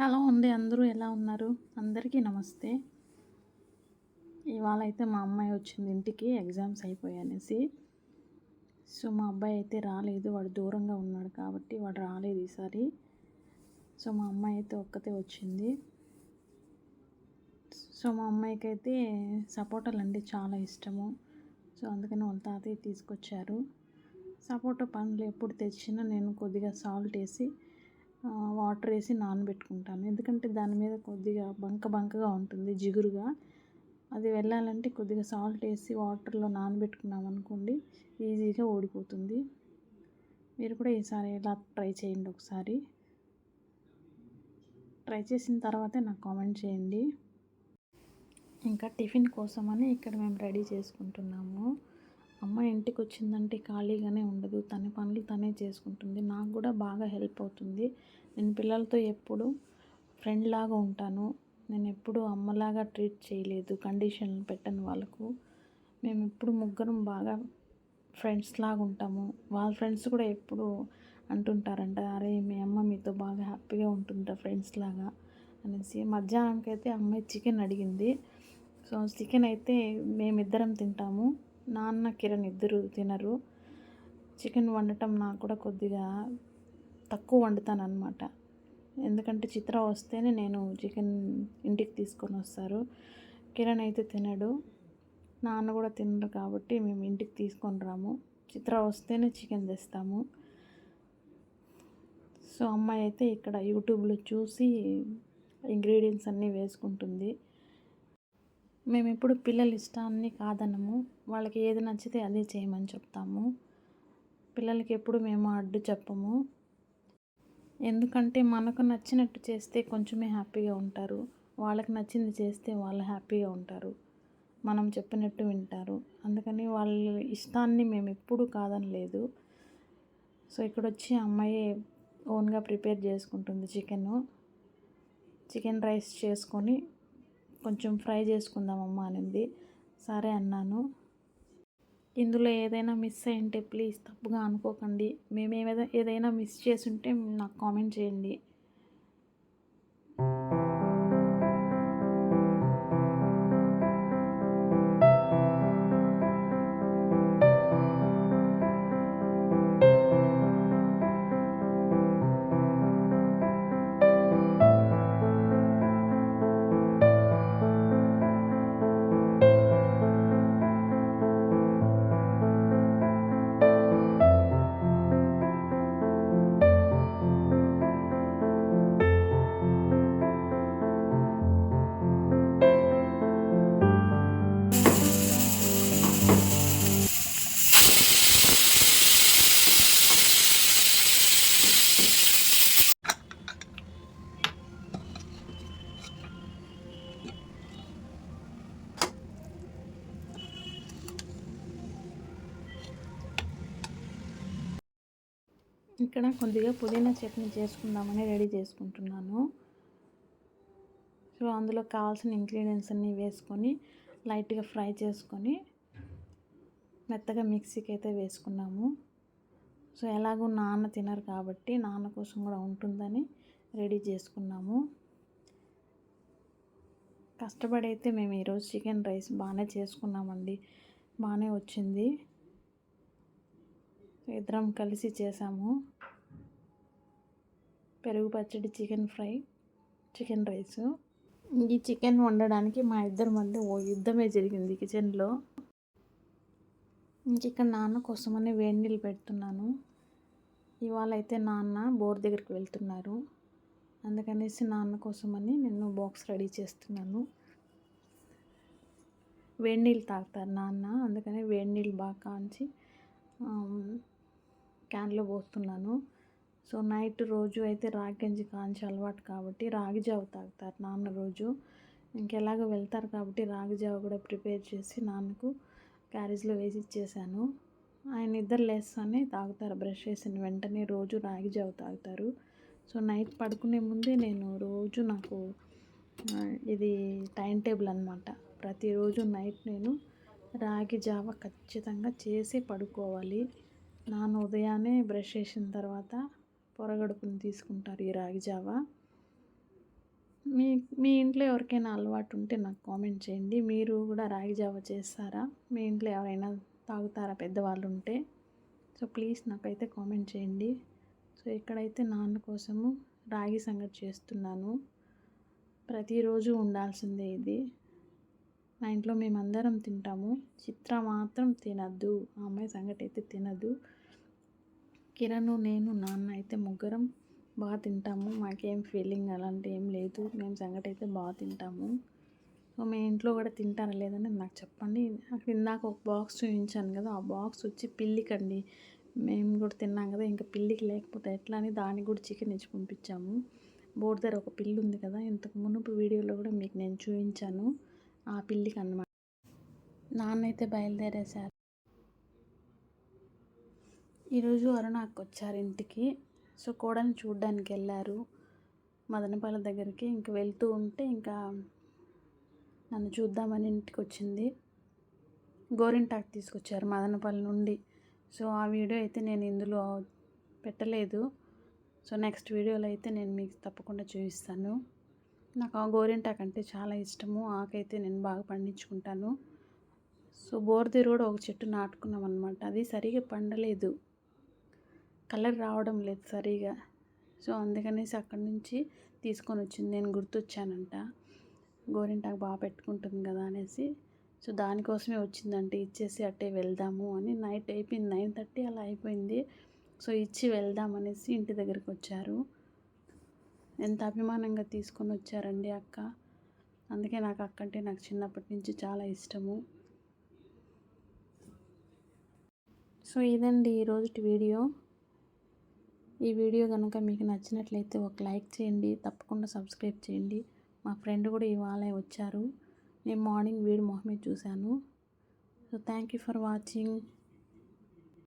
Hello అండి. అందరూ ఎలా ఉన్నారు? అందరికీ నమస్తే. ఇవాళ అయితే మా అమ్మాయి వచ్చింది ఇంటికి ఎగ్జామ్స్ అయిపోయాయనేసి. సో, మా అబ్బాయి అయితే రాలేదు. వాడు దూరంగా ఉన్నాడు కాబట్టి వాడు రాలేదు ఈసారి. సో, మా అమ్మాయి అయితే ఒక్కతే వచ్చింది. సో, మా అమ్మాయికైతే సపోటాలంటే చాలా ఇష్టము. సో, అందుకని వాళ్ళ తాతయ్య తీసుకొచ్చారు. సపోటా పండ్లు ఎప్పుడు తెచ్చినా నేను కొద్దిగా సాల్ట్ వేసి వాటర్ వేసి నానబెట్టుకుంటాను. ఎందుకంటే దాని మీద కొద్దిగా బంకగా ఉంటుంది జిగురుగా. అది వెళ్ళాలంటే కొద్దిగా సాల్ట్ వేసి వాటర్లో నానబెట్టుకున్నామనుకోండి ఈజీగా ఓడిపోతుంది. మీరు కూడా ఈసారి ఇలా ట్రై చేయండి ఒకసారి. ట్రై చేసిన తర్వాతే నాకు కామెంట్ చేయండి. ఇంకా టిఫిన్ కోసమని ఇక్కడ మేము రెడీ చేసుకుంటున్నాము. అమ్మ ఇంటికి వచ్చిందంటే ఖాళీగానే ఉండదు. తన పనులు తనే చేసుకుంటుంది. నాకు కూడా బాగా హెల్ప్ అవుతుంది. నేను పిల్లలతో ఎప్పుడు ఫ్రెండ్ లాగా ఉంటాను. నేను ఎప్పుడు అమ్మలాగా ట్రీట్ చేయలేదు. కండిషన్లు పెట్టను వాళ్ళకు. మేము ఎప్పుడు ముగ్గురం బాగా ఫ్రెండ్స్ లాగా ఉంటాము. వాళ్ళ ఫ్రెండ్స్ కూడా ఎప్పుడు అంటుంటారంట, అరే మీ అమ్మ మీతో బాగా హ్యాపీగా ఉంటుందా ఫ్రెండ్స్ లాగా అనేసి. మధ్యాహ్నంకి అయితే అమ్మాయి చికెన్ అడిగింది. సో చికెన్ అయితే మేమిద్దరం తింటాము. నాన్న కిరణ్ ఇద్దరు తినరు. చికెన్ వండటం నాకు కూడా కొద్దిగా తక్కువ వండుతాను అనమాట. ఎందుకంటే చిత్ర వస్తేనే నేను చికెన్ ఇంటికి తీసుకొని వస్తారు. కిరణ్ అయితే తినడు, నాన్న కూడా తినరు కాబట్టి మేము ఇంటికి తీసుకొని రాము. చిత్ర వస్తేనే చికెన్ తెస్తాము. సో అమ్మాయి అయితే ఇక్కడ యూట్యూబ్లో చూసి ఇంగ్రీడియంట్స్ అన్నీ వేసుకుంటుంది. మేము ఎప్పుడు పిల్లల ఇష్టాన్ని కాదనము. వాళ్ళకి ఏది నచ్చితే అదే చేయమని చెప్తాము. పిల్లలకి ఎప్పుడు మేము అడ్డు చెప్పము. ఎందుకంటే మనకు నచ్చినట్టు చేస్తే కొంచెమే హ్యాపీగా ఉంటారు. వాళ్ళకి నచ్చింది చేస్తే వాళ్ళు హ్యాపీగా ఉంటారు. మనం చెప్పినట్టు వింటారు. అందుకని వాళ్ళ ఇష్టాన్ని మేము ఎప్పుడూ కాదనలేదు. సో ఇక్కడ వచ్చి అమ్మాయి ఓన్గా ప్రిపేర్ చేసుకుంటుంది చికెన్ రైస్ చేసుకొని కొంచెం ఫ్రై చేసుకుందామమ్మా అనింది. సరే అన్నాను. ఇందులో ఏదైనా మిస్ అయ్యింటే ప్లీజ్ తప్పుగా అనుకోకండి. మేము ఏదైనా మిస్ చేసుంటే నాకు కామెంట్ చేయండి. ఇక్కడ కొద్దిగా పుదీనా చట్నీ చేసుకుందామని రెడీ చేసుకుంటున్నాను. సో అందులో కావాల్సిన ఇంగ్రీడియంట్స్ అన్నీ వేసుకొని లైట్గా ఫ్రై చేసుకొని మెత్తగా మిక్సీకి అయితే వేసుకున్నాము. సో ఎలాగో నాన్న తినరు కాబట్టి నాన్న కోసం కూడా ఉంటుందని రెడీ చేసుకున్నాము. కష్టపడి అయితే మేము ఈరోజు చికెన్ రైస్ బాగానే చేసుకున్నామండి. బాగానే వచ్చింది. ఇద్దరం కలిసి చేసాము. పెరుగు పచ్చడి, చికెన్ ఫ్రై, చికెన్ రైసు. ఈ చికెన్ వండడానికి మా ఇద్దరి మధ్య ఓ యుద్ధమే జరిగింది కిచెన్లో. ఇక్కడ నాన్న కోసమని వేడి నీళ్ళు పెడుతున్నాను. ఇవాళ అయితే నాన్న బోర్ దగ్గరికి వెళ్తున్నారు. అందుకనేసి నాన్న కోసమని నేను బాక్స్ రెడీ చేస్తున్నాను. వేడి నీళ్ళు తాగుతారు నాన్న. అందుకని వేడి నీళ్ళు బాగా కాంచి క్యాన్లో పోస్తున్నాను. సో నైట్ రోజు అయితే రాగి గంజి కాంచి అలవాటు కాబట్టి రాగి జావ తాగుతారు నాన్న రోజు. ఇంకెలాగో వెళ్తారు కాబట్టి రాగి జావ కూడా ప్రిపేర్ చేసి నాన్నకు క్యారేజ్లో వేసి ఇచ్చేసాను. ఆయన నిద్ర లేస్తానే తాగుతారు. బ్రష్ చేసిన వెంటనే రోజు రాగి జావ తాగుతారు. సో నైట్ పడుకునే ముందే నేను రోజు నాకు ఇది టైం టేబుల్ అనమాట. ప్రతిరోజు నైట్ నేను రాగి జావ ఖచ్చితంగా చేసి పడుకోవాలి. నాన్న ఉదయాన్నే బ్రష్ చేసిన తర్వాత పొరగడుపుని తీసుకుంటారు ఈ రాగి జావ. మీ మీ ఇంట్లో ఎవరికైనా అలవాటు ఉంటే నాకు కామెంట్ చేయండి. మీరు కూడా రాగి జావ చేస్తారా? మీ ఇంట్లో ఎవరైనా తాగుతారా పెద్దవాళ్ళు ఉంటే? సో ప్లీజ్ నాకైతే కామెంట్ చేయండి. సో ఇక్కడైతే నాన్న కోసము రాగి సంగటి చేస్తున్నాను. ప్రతిరోజు ఉండాల్సిందే ఇది. మా ఇంట్లో మేమందరం తింటాము. చిత్ర మాత్రం తినద్దు. ఆ అమ్మాయి సంగటి అయితే తినదు. కిరణ్, నేను, నాన్న అయితే ముగ్గురం బాగా తింటాము. మాకేం ఫీలింగ్ అలాంటి ఏం లేదు. మేము సంగటి అయితే బాగా తింటాము. సో మీ ఇంట్లో కూడా తింటారా లేదని నాకు చెప్పండి. అక్కడ ఇందాక ఒక బాక్స్ చూపించాను కదా, ఆ బాక్స్ వచ్చి పిల్లికండి. మేము కూడా తిన్నాం కదా, ఇంకా పిల్లికి లేకపోతే ఎట్లా అని దానికి కూడా చికెన్ ఇచ్చి పంపించాము. బోర్డు దగ్గర ఒక పిల్లి ఉంది కదా, ఇంతకు మునుపు వీడియోలో కూడా మీకు నేను చూపించాను. ఆ పిల్లికి అన్నమాట. నాన్న అయితే బయలుదేరేశారు. ఈరోజు అరుణ అక్క వచ్చారు ఇంటికి. సో కోడల్ని చూడ్డానికి వెళ్ళారు మదనపల్లి దగ్గరికి. ఇంక వెళ్తూ ఉంటే ఇంకా నన్ను చూద్దామని ఇంటికి వచ్చింది. గోరింటాకు తీసుకొచ్చారు మదనపల్లి నుండి. సో ఆ వీడియో అయితే నేను ఇందులో పెట్టలేదు. సో నెక్స్ట్ వీడియోలో అయితే నేను మీకు తప్పకుండా చూపిస్తాను. నాకు ఆ గోరింటాకు అంటే చాలా ఇష్టము. ఆకైతే నేను బాగా పండించుకుంటాను. సో బోర్దీరు కూడా ఒక చెట్టు నాటుకున్నాం అనమాట. అది సరిగా పండలేదు, కలర్ రావడం లేదు సరిగా. సో అందుకనేసి అక్కడి నుంచి తీసుకొని వచ్చింది. నేను గుర్తొచ్చానంట, గోరింటాకు బాగా పెట్టుకుంటుంది కదా అనేసి. సో దానికోసమే వచ్చిందంటే ఇచ్చేసి అట్టే వెళ్దాము అని. నైట్ అయిపోయింది, 9:30 అలా అయిపోయింది. సో ఇచ్చి వెళ్దాం అనేసి ఇంటి దగ్గరికి వచ్చారు. ఎంత అభిమానంగా తీసుకొని వచ్చారండి అక్క. అందుకే నాకు అక్క అంటే నాకు చిన్నప్పటి నుంచి చాలా ఇష్టము. సో ఇదండి ఈరోజు వీడియో. ఈ వీడియో కనుక మీకు నచ్చినట్లయితే ఒక లైక్ చేయండి, తప్పకుండా సబ్స్క్రైబ్ చేయండి. మా ఫ్రెండ్ కూడా ఇవాళే వచ్చారు. నేను మార్నింగ్ వీడి మొహమే చూశాను. So thank you for watching.